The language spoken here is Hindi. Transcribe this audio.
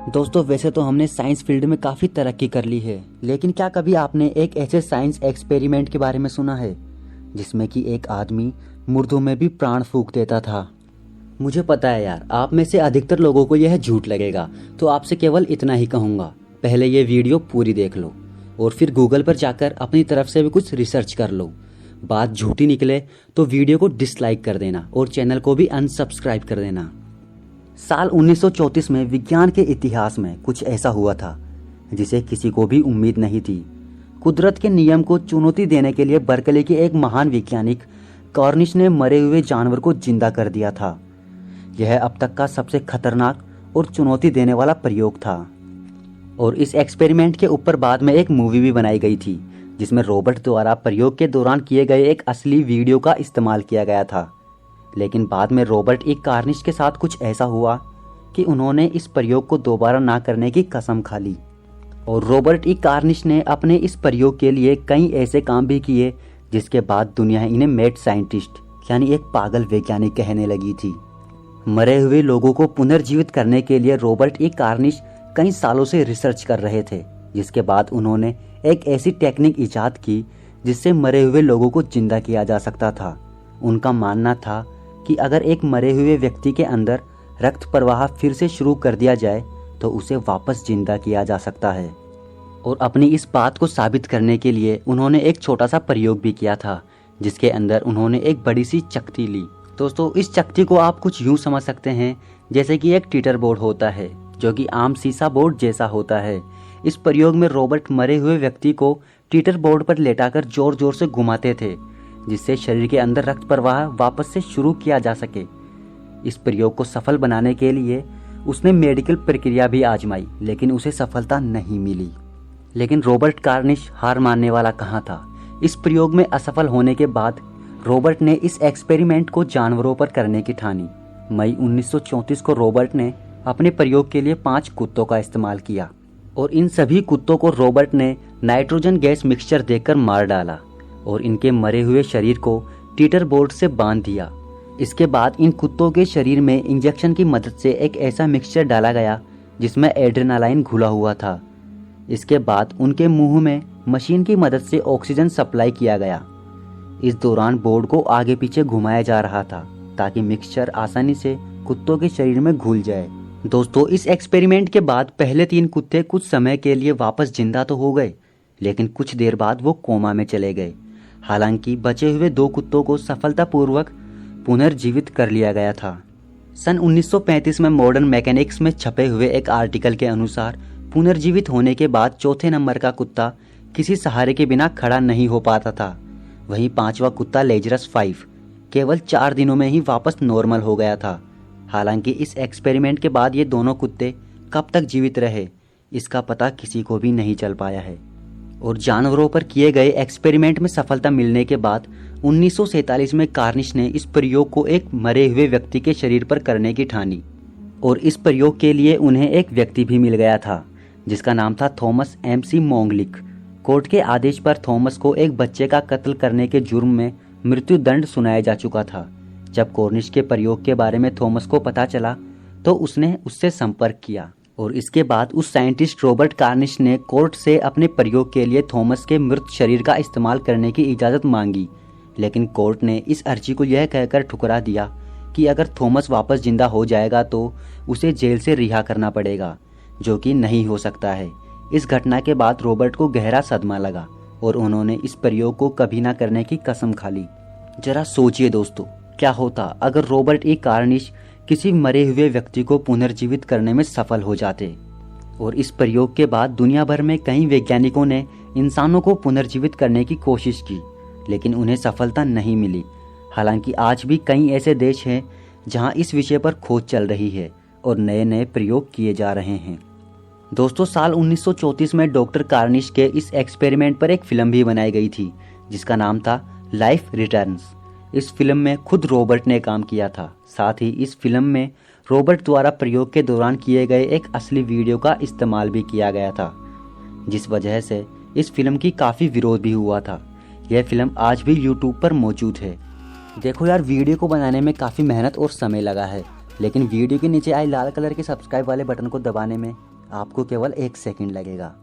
दोस्तों वैसे तो हमने साइंस फील्ड में काफ़ी तरक्की कर ली है, लेकिन क्या कभी आपने एक ऐसे साइंस एक्सपेरिमेंट के बारे में सुना है जिसमें कि एक आदमी मुर्दों में भी प्राण फूंक देता था। मुझे पता है यार, आप में से अधिकतर लोगों को यह झूठ लगेगा, तो आपसे केवल इतना ही कहूँगा, पहले ये वीडियो पूरी देख लो और फिर गूगल पर जाकर अपनी तरफ से भी कुछ रिसर्च कर लो। बात झूठी निकले तो वीडियो को डिसलाइक कर देना और चैनल को भी अनसब्सक्राइब कर देना। साल 1934 में विज्ञान के इतिहास में कुछ ऐसा हुआ था जिसे किसी को भी उम्मीद नहीं थी। कुदरत के नियम को चुनौती देने के लिए बर्कले के एक महान वैज्ञानिक कॉर्निश ने मरे हुए जानवर को जिंदा कर दिया था। यह अब तक का सबसे खतरनाक और चुनौती देने वाला प्रयोग था और इस एक्सपेरिमेंट के ऊपर बाद में एक मूवी भी बनाई गई थी जिसमें रॉबर्ट द्वारा प्रयोग के दौरान किए गए एक असली वीडियो का इस्तेमाल किया गया था। लेकिन बाद में रॉबर्ट ई कार्निश के साथ कुछ ऐसा हुआ कि उन्होंने इस प्रयोग को दोबारा ना करने की कसम खा ली और रॉबर्ट ई कार्निश ने अपने इस प्रयोग के लिए कई ऐसे काम भी किए जिसके बाद दुनिया इन्हें मैड साइंटिस्ट यानी एक पागल वैज्ञानिक कहने लगी थी। मरे हुए लोगों को पुनर्जीवित करने के लिए रॉबर्ट ई कार्निश कई सालों से रिसर्च कर रहे थे, जिसके बाद उन्होंने एक ऐसी टेक्निक इजाद की जिससे मरे हुए लोगों को जिंदा किया जा सकता था। उनका मानना था कि अगर एक मरे हुए व्यक्ति के अंदर रक्त प्रवाह फिर से शुरू कर दिया जाए तो उसे वापस जिंदा किया जा सकता है। और अपनी इस बात को साबित करने के लिए उन्होंने एक छोटा सा प्रयोग भी किया था जिसके अंदर उन्होंने एक बड़ी सी चकती ली। दोस्तों इस चकती को आप कुछ यूं समझ सकते हैं जैसे कि एक टीटर बोर्ड होता है जो कि आम सीसा बोर्ड जैसा होता है। इस प्रयोग में रॉबर्ट मरे हुए व्यक्ति को टीटर बोर्ड पर लेटाकर जोर जोर से घुमाते थे जिससे शरीर के अंदर रक्त प्रवाह वापस से शुरू किया जा सके। इस प्रयोग को सफल बनाने के लिए उसने मेडिकल प्रक्रिया भी आजमाई, लेकिन उसे सफलता नहीं मिली। लेकिन रॉबर्ट कार्निश हार मानने वाला कहाँ था। इस प्रयोग में असफल होने के बाद रॉबर्ट ने इस एक्सपेरिमेंट को जानवरों पर करने की ठानी। मई 1934 को रॉबर्ट ने अपने प्रयोग के लिए 5 कुत्तों का इस्तेमाल किया और इन सभी कुत्तों को रॉबर्ट ने नाइट्रोजन गैस मिक्सचर देकर मार डाला और इनके मरे हुए शरीर को टीटर बोर्ड से बांध दिया। इसके बाद इन कुत्तों के शरीर में इंजेक्शन की मदद से एक ऐसा मिक्सचर डाला गया जिसमें एड्रेनालाइन घुला हुआ था। इसके बाद उनके मुंह में मशीन की मदद से ऑक्सीजन सप्लाई किया गया। इस दौरान बोर्ड को आगे पीछे घुमाया जा रहा था ताकि मिक्सचर आसानी से कुत्तों के शरीर में घुल जाए। दोस्तों इस एक्सपेरिमेंट के बाद पहले 3 कुत्ते कुछ समय के लिए वापस जिंदा तो हो गए, लेकिन कुछ देर बाद वो कोमा में चले गए। हालांकि बचे हुए 2 कुत्तों को सफलतापूर्वक पुनर्जीवित कर लिया गया था। सन 1935 में मॉडर्न मैकेनिक्स में छपे हुए एक आर्टिकल के अनुसार पुनर्जीवित होने के बाद चौथे नंबर का कुत्ता किसी सहारे के बिना खड़ा नहीं हो पाता था। वहीं 5वां कुत्ता लेजरस 5 केवल 4 दिनों में ही वापस नॉर्मल हो गया था। हालांकि इस एक्सपेरिमेंट के बाद ये दोनों कुत्ते कब तक जीवित रहे इसका पता किसी को भी नहीं चल पाया है। और जानवरों पर किए गए एक्सपेरिमेंट में सफलता मिलने के बाद 1947 में कार्निश ने इस प्रयोग को एक मरे हुए व्यक्ति के शरीर पर करने की ठानी और इस प्रयोग के लिए उन्हें एक व्यक्ति भी मिल गया था जिसका नाम था थॉमस MC मोंगलिक। कोर्ट के आदेश पर थॉमस को एक बच्चे का कत्ल करने के जुर्म में मृत्यु दंड सुनाया जा चुका था। जब कॉर्निश के प्रयोग के बारे में थॉमस को पता चला तो उसने उससे संपर्क किया और इसके बाद उस साइंटिस्ट रॉबर्ट कार्निश ने कोर्ट से अपने प्रयोग के लिए थॉमस के मृत शरीर का इस्तेमाल करने की इजाज़त मांगी। लेकिन कोर्ट ने इस अर्जी को यह कहकर ठुकरा दिया कि अगर थॉमस वापस जिंदा हो जाएगा तो उसे जेल से रिहा करना पड़ेगा, जो कि नहीं हो सकता है। इस घटना के बाद रॉबर्ट को गहरा सदमा लगा और उन्होंने इस प्रयोग को कभी ना करने की कसम खा ली। जरा सोचिए दोस्तों, क्या होता अगर रॉबर्ट ई कार्निश किसी मरे हुए व्यक्ति को पुनर्जीवित करने में सफल हो जाते। और इस प्रयोग के बाद दुनिया भर में कई वैज्ञानिकों ने इंसानों को पुनर्जीवित करने की कोशिश की, लेकिन उन्हें सफलता नहीं मिली। हालांकि आज भी कई ऐसे देश हैं जहां इस विषय पर खोज चल रही है और नए नए प्रयोग किए जा रहे हैं। दोस्तों साल 1934 में डॉक्टर कार्निश के इस एक्सपेरिमेंट पर एक फिल्म भी बनाई गई थी जिसका नाम था लाइफ रिटर्न्स। इस फिल्म में खुद रॉबर्ट ने काम किया था। साथ ही इस फिल्म में रॉबर्ट द्वारा प्रयोग के दौरान किए गए एक असली वीडियो का इस्तेमाल भी किया गया था, जिस वजह से इस फिल्म की काफ़ी विरोध भी हुआ था। यह फिल्म आज भी यूट्यूब पर मौजूद है। देखो यार, वीडियो को बनाने में काफ़ी मेहनत और समय लगा है, लेकिन वीडियो के नीचे आई लाल कलर के सब्सक्राइब वाले बटन को दबाने में आपको केवल 1 सेकंड लगेगा।